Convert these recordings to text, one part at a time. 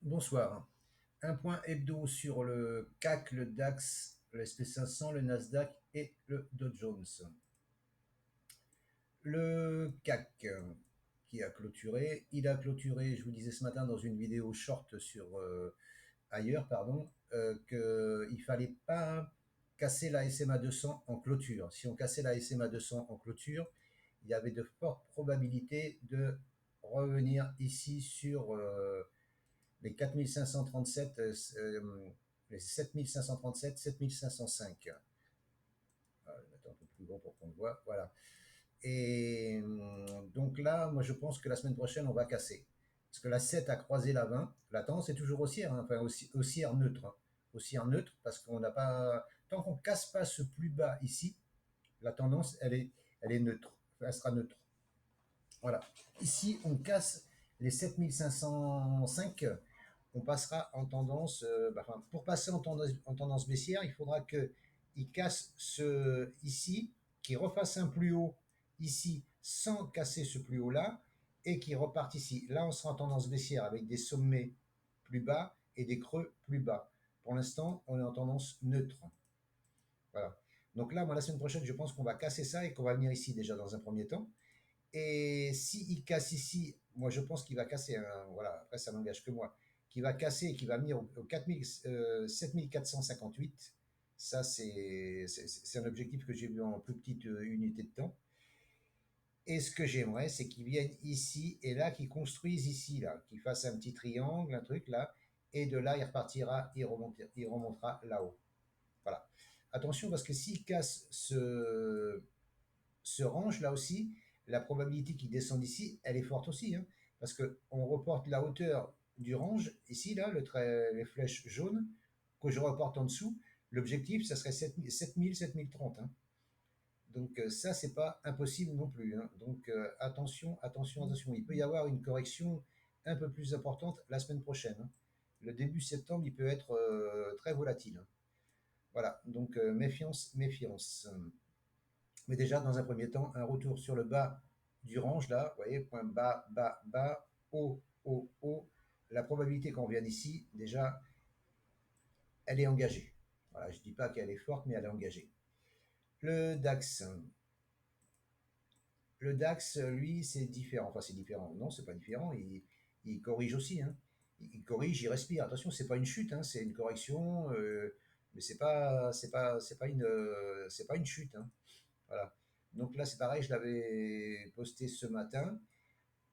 Bonsoir. Un point hebdo sur le CAC, le DAX, le SP 500, le Nasdaq et le Dow Jones. Le CAC qui a clôturé, il a clôturé, je vous disais ce matin dans une vidéo short sur ailleurs, pardon, qu'il fallait pas casser la SMA 200 en clôture. Si on cassait la SMA 200 en clôture, il y avait de fortes probabilités de revenir ici sur les 4537, les 7537, 7505. Je vais mettre un peu plus grand pour qu'on le voit. Voilà. Et donc là, moi je pense que la semaine prochaine, on va casser. Parce que la 7 a croisé la 20. La tendance est toujours haussière, hein, enfin haussière neutre. Hein. Haussière neutre, parce qu'on n'a pas. Tant qu'on ne casse pas ce plus bas ici, la tendance, elle est neutre. Elle sera neutre. Voilà. Ici, on casse les 7505, on passera en tendance, enfin, pour passer en tendance baissière, il faudra qu'il casse ce ici, qu'il refasse un plus haut ici sans casser ce plus haut là, et qu'il reparte ici. Là, on sera en tendance baissière avec des sommets plus bas et des creux plus bas. Pour l'instant, on est en tendance neutre. Voilà. Donc là, moi, la semaine prochaine, je pense qu'on va casser ça et qu'on va venir ici déjà dans un premier temps. Et s'il casse ici, moi je pense qu'il va casser, hein, voilà, après ça n'engage que moi, qu'il va casser et qu'il va venir au 4000, 7458, ça c'est un objectif que j'ai vu en plus petite unité de temps. Et ce que j'aimerais, c'est qu'ils viennent ici et là, qu'ils construisent ici, là, qu'ils fassent un petit triangle, un truc là, et de là il repartira, il remontera là-haut. Voilà. Attention parce que s'il casse ce range là aussi, la probabilité qu'il descende ici, elle est forte aussi, hein, parce que on reporte la hauteur du range ici là, les flèches jaunes que je reporte en dessous. L'objectif, ça serait 7000, 7030. Hein. Donc ça, c'est pas impossible non plus. Hein. Donc attention, attention, attention. Il peut y avoir une correction un peu plus importante la semaine prochaine. Hein. Le début septembre, il peut être très volatile. Hein. Voilà, donc méfiance, méfiance. Mais déjà, dans un premier temps, un retour sur le bas du range, là, vous voyez, point bas, bas, bas, haut, haut, haut. La probabilité qu'on vienne ici, déjà, elle est engagée. Voilà, je ne dis pas qu'elle est forte, mais elle est engagée. Le DAX. Le DAX, lui, c'est différent. Enfin, c'est différent. Non, c'est pas différent. Il corrige aussi. Hein. Il corrige, il respire. Attention, c'est pas une chute, hein, c'est une correction, mais c'est pas une chute. Hein. Voilà. Donc là, c'est pareil, je l'avais posté ce matin.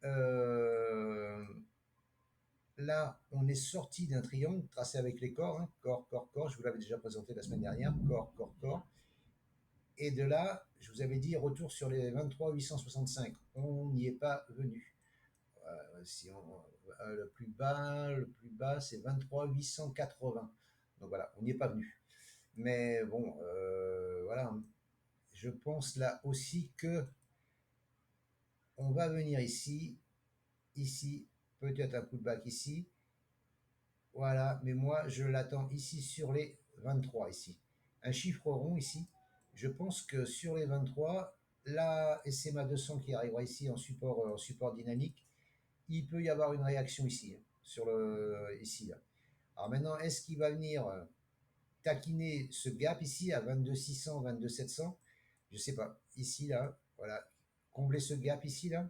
Euh, Là, on est sorti d'un triangle tracé avec les corps, hein, corps, corps, corps. Je vous l'avais déjà présenté la semaine dernière, corps, corps, corps. Et de là, je vous avais dit retour sur les 23 865. On n'y est pas venu. Si on, le plus bas, c'est 23 880. Donc voilà, on n'y est pas venu. Mais bon, voilà, je pense là aussi que on va venir ici, ici, peut-être un pullback ici. Voilà, mais moi je l'attends ici sur les 23 ici. Un chiffre rond ici. Je pense que sur les 23, la SMA 200 qui arrivera ici en support dynamique, il peut y avoir une réaction ici, hein, sur le ici là. Alors maintenant, est-ce qu'il va venir taquiner ce gap ici à 22 600, 22 700? Je sais pas. Ici là, voilà, combler ce gap ici là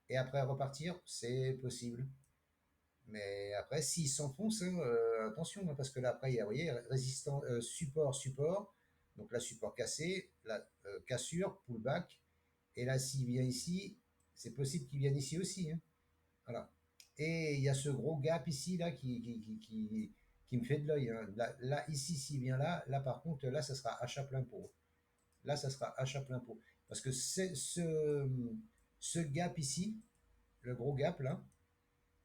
et après repartir, c'est possible. Mais après, s'il s'enfonce, hein, attention, hein, parce que là, après, il y a, vous voyez, résistant, support, support. Donc là, support cassé, là, cassure, pullback. Et là, s'il vient ici, c'est possible qu'il vienne ici aussi. Hein. Voilà. Et il y a ce gros gap ici, là, qui me fait de l'œil. Hein. Là, ici, s'il vient là, là, par contre, là, ça sera achat plein pot. Là, ça sera achat plein pot. Parce que ce gap ici, le gros gap, là,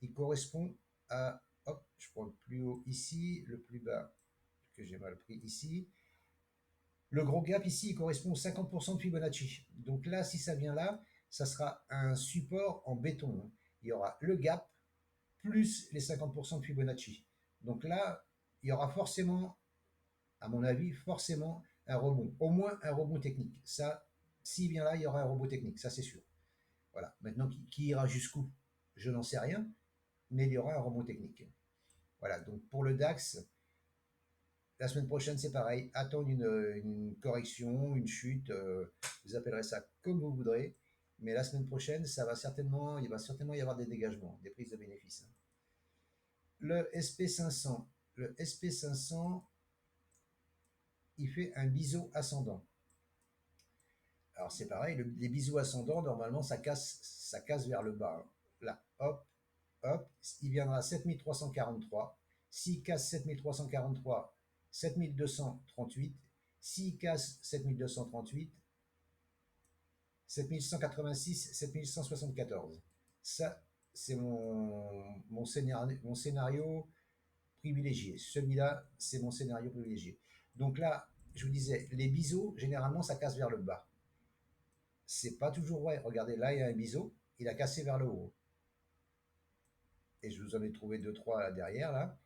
il correspond à, hop, je prends le plus haut ici, le plus bas que j'ai mal pris ici. Le gros gap ici, il correspond aux 50% de Fibonacci. Donc là, si ça vient là, ça sera un support en béton. Hein. Il y aura le gap plus les 50% de Fibonacci. Donc là, il y aura forcément, à mon avis, forcément un rebond. Au moins un rebond technique. Ça, s'il vient là, il y aura un rebond technique, ça c'est sûr. Voilà. Maintenant, qui ira jusqu'où? Je n'en sais rien, mais il y aura un rebond technique. Voilà, donc pour le DAX, la semaine prochaine, c'est pareil. Attendre une correction, une chute, vous appellerez ça comme vous voudrez. Mais la semaine prochaine, il va certainement y avoir des dégagements, des prises de bénéfices. Le SP500, le SP500, il fait un biseau ascendant. Alors c'est pareil, les biseaux ascendants, normalement, ça casse vers le bas. Là, hop, hop, il viendra à 7343. S'il casse 7343, 7238. S'il casse 7238, 7186, 7174. Ça, c'est mon scénario privilégié. Celui-là, c'est mon scénario privilégié. Donc là, je vous disais, les biseaux, généralement, ça casse vers le bas. C'est pas toujours vrai. Regardez, là, il y a un biseau, il a cassé vers le haut. Et je vous en ai trouvé deux, trois là derrière, là.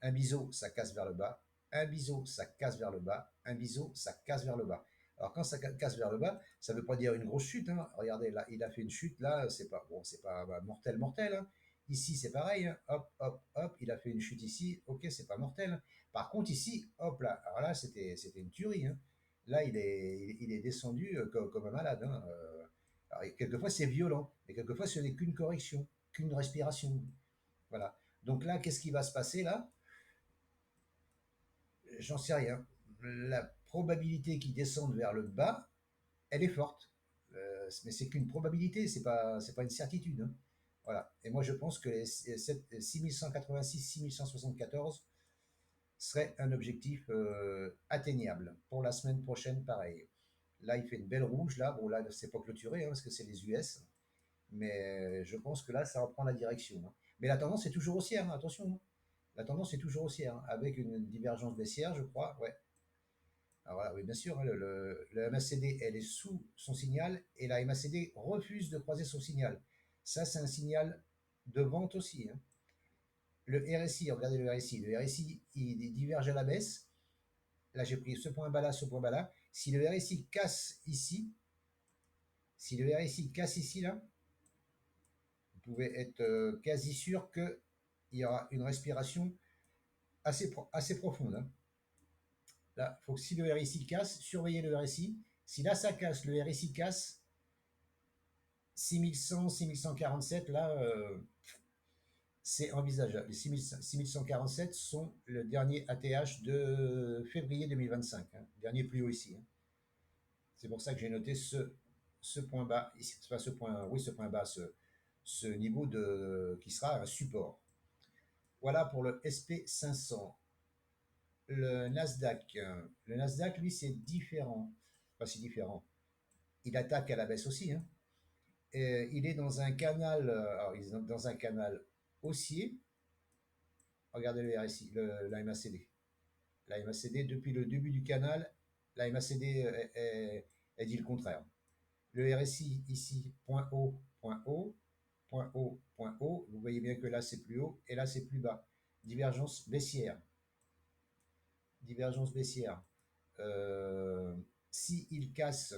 Un biseau, ça casse vers le bas. Un biseau, ça casse vers le bas. Un biseau, ça casse vers le bas. Alors quand ça casse vers le bas, ça ne veut pas dire une grosse chute, hein. Regardez, là, il a fait une chute, là, c'est pas bon, c'est pas mortel, mortel, hein. Ici, c'est pareil, hein. Hop, hop, hop, il a fait une chute ici. Ok, c'est pas mortel. Par contre, ici, hop là, alors là, c'était une tuerie, hein. Là, il est descendu comme un malade, hein. Alors, quelquefois, c'est violent, et quelquefois, ce n'est qu'une correction, qu'une respiration. Voilà. Donc là, qu'est-ce qui va se passer là? J'en sais rien. La probabilité qu'il descende vers le bas, elle est forte. Mais c'est qu'une probabilité, c'est pas une certitude, hein. Voilà. Et moi, je pense que les 6186, 6174 serait un objectif atteignable. Pour la semaine prochaine, pareil. Là, il fait une belle rouge. Là, bon, là, c'est pas clôturé, hein, parce que c'est les US. Mais je pense que là, ça reprend la direction, hein. Mais la tendance est toujours haussière, hein, attention, hein. La tendance est toujours haussière, hein, avec une divergence baissière, je crois. Ouais. Alors voilà, oui, bien sûr, hein, le MACD, elle est sous son signal et la MACD refuse de croiser son signal. Ça, c'est un signal de vente aussi, hein. Le RSI, regardez le RSI. Le RSI, il diverge à la baisse. Là, j'ai pris ce point bas là, ce point bas là. Si le RSI casse ici, si le RSI casse ici, là, vous pouvez être quasi sûr qu'il y aura une respiration assez profonde, hein. Là, il faut que si le RSI casse, surveillez le RSI. Si là ça casse, le RSI casse, 6100, 6147, là, c'est envisageable. Les 6147 sont le dernier ATH de février 2025, hein, dernier plus haut ici, hein. C'est pour ça que j'ai noté ce point bas, ici, enfin ce point, oui, ce point bas, ce niveau qui sera un support. Voilà pour le SP500. Le Nasdaq, lui, c'est différent. Enfin, c'est différent. Il attaque à la baisse aussi, hein. Et il est dans un canal, alors, il est dans un canal haussier. Regardez le RSI, la MACD. La MACD, depuis le début du canal, la MACD elle dit le contraire. Le RSI ici, point haut, point haut, point haut, point haut. Vous voyez bien que là c'est plus haut et là c'est plus bas. Divergence baissière. Divergence baissière. Si il casse,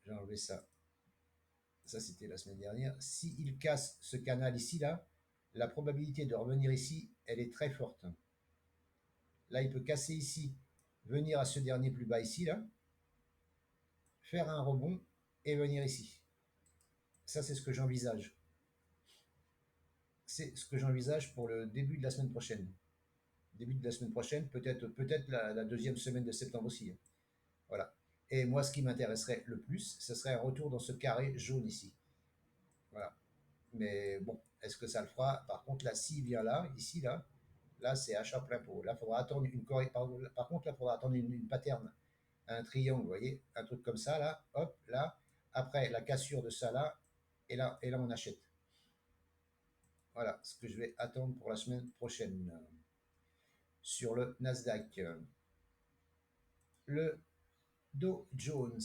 j'ai enlevé ça. Ça c'était la semaine dernière. Si il casse ce canal ici là, la probabilité de revenir ici, elle est très forte. Là, il peut casser ici, venir à ce dernier plus bas ici là, faire un rebond et venir ici. Ça, c'est ce que j'envisage. C'est ce que j'envisage pour le début de la semaine prochaine. Début de la semaine prochaine, peut-être la deuxième semaine de septembre aussi, hein. Voilà. Et moi, ce qui m'intéresserait le plus, ce serait un retour dans ce carré jaune ici. Voilà. Mais bon, est-ce que ça le fera? Par contre, là, s'il vient là, ici, là, c'est achat plein pot. Là, il faudra attendre une correction. Par contre, là, il faudra attendre une pattern, un triangle, vous voyez, un truc comme ça, là, hop, là. Après, la cassure de ça, là, et là, on achète. Voilà ce que je vais attendre pour la semaine prochaine. Sur le Nasdaq. Le Dow Jones.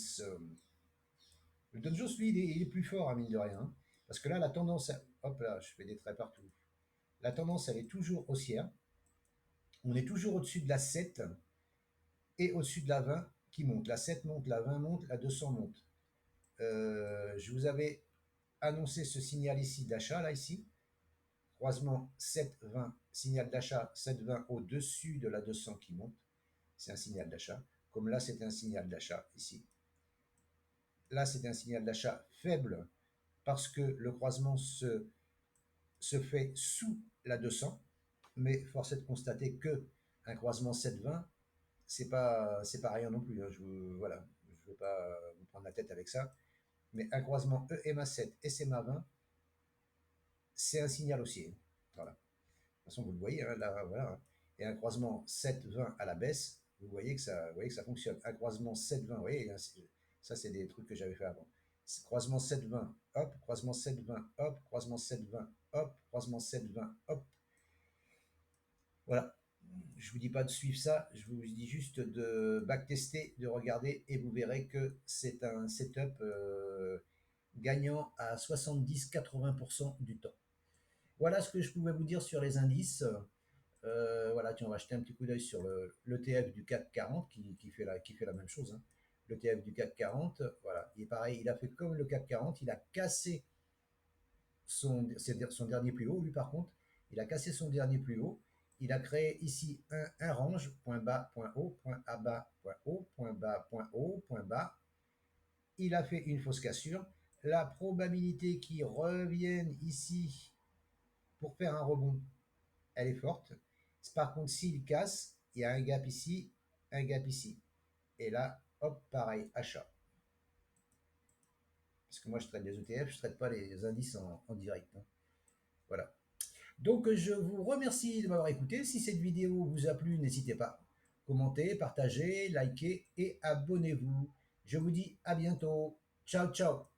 Le Dow Jones, lui, il est plus fort, à mine de rien. Parce que là, la tendance, hop là, je fais des traits partout. La tendance, elle est toujours haussière. On est toujours au-dessus de la 7 et au-dessus de la 20 qui monte. La 7 monte, la 20 monte, la 200 monte. Je vous avais annoncé ce signal ici d'achat, là, ici. croisement 7,20, signal d'achat 7,20 au-dessus de la 200 qui monte, c'est un signal d'achat. Comme là, c'est un signal d'achat ici. Là, c'est un signal d'achat faible parce que le croisement se fait sous la 200, mais force est de constater que un croisement 7,20, c'est pas rien non plus. Hein. Voilà, je ne veux pas vous prendre la tête avec ça. Mais un croisement EMA7 et SMA20, c'est un signal haussier. Voilà. De toute façon, vous le voyez, hein, là, voilà. Et un croisement 7,20 à la baisse, vous voyez que ça fonctionne. Un croisement 7,20, vous voyez, hein, ça, c'est des trucs que j'avais fait avant. Croisement 7,20, hop, croisement 7,20, hop, croisement 7,20, hop, croisement 7,20, hop. Voilà. Je vous dis pas de suivre ça, je vous dis juste de backtester, de regarder, et vous verrez que c'est un setup gagnant à 70-80% du temps. Voilà ce que je pouvais vous dire sur les indices. Voilà, tiens, on va jeter un petit coup d'œil sur l'ETF du CAC 40 qui fait la même chose. Hein. L'ETF du CAC 40, voilà, il est pareil, il a fait comme le CAC 40, il a cassé son dernier plus haut. Lui, par contre, il a cassé son dernier plus haut. Il a créé ici un range, point bas, point haut, point à bas, point haut, point bas, point haut, point bas. Il a fait une fausse cassure. La probabilité qu'il revienne ici pour faire un rebond, elle est forte. Par contre, s'il casse, il y a un gap ici, un gap ici. Et là, hop, pareil, achat. Parce que moi, je traite des ETF, je ne traite pas les indices en direct. Hein. Voilà. Donc, je vous remercie de m'avoir écouté. Si cette vidéo vous a plu, n'hésitez pas. Commentez, partagez, likez et abonnez-vous. Je vous dis à bientôt. Ciao, ciao.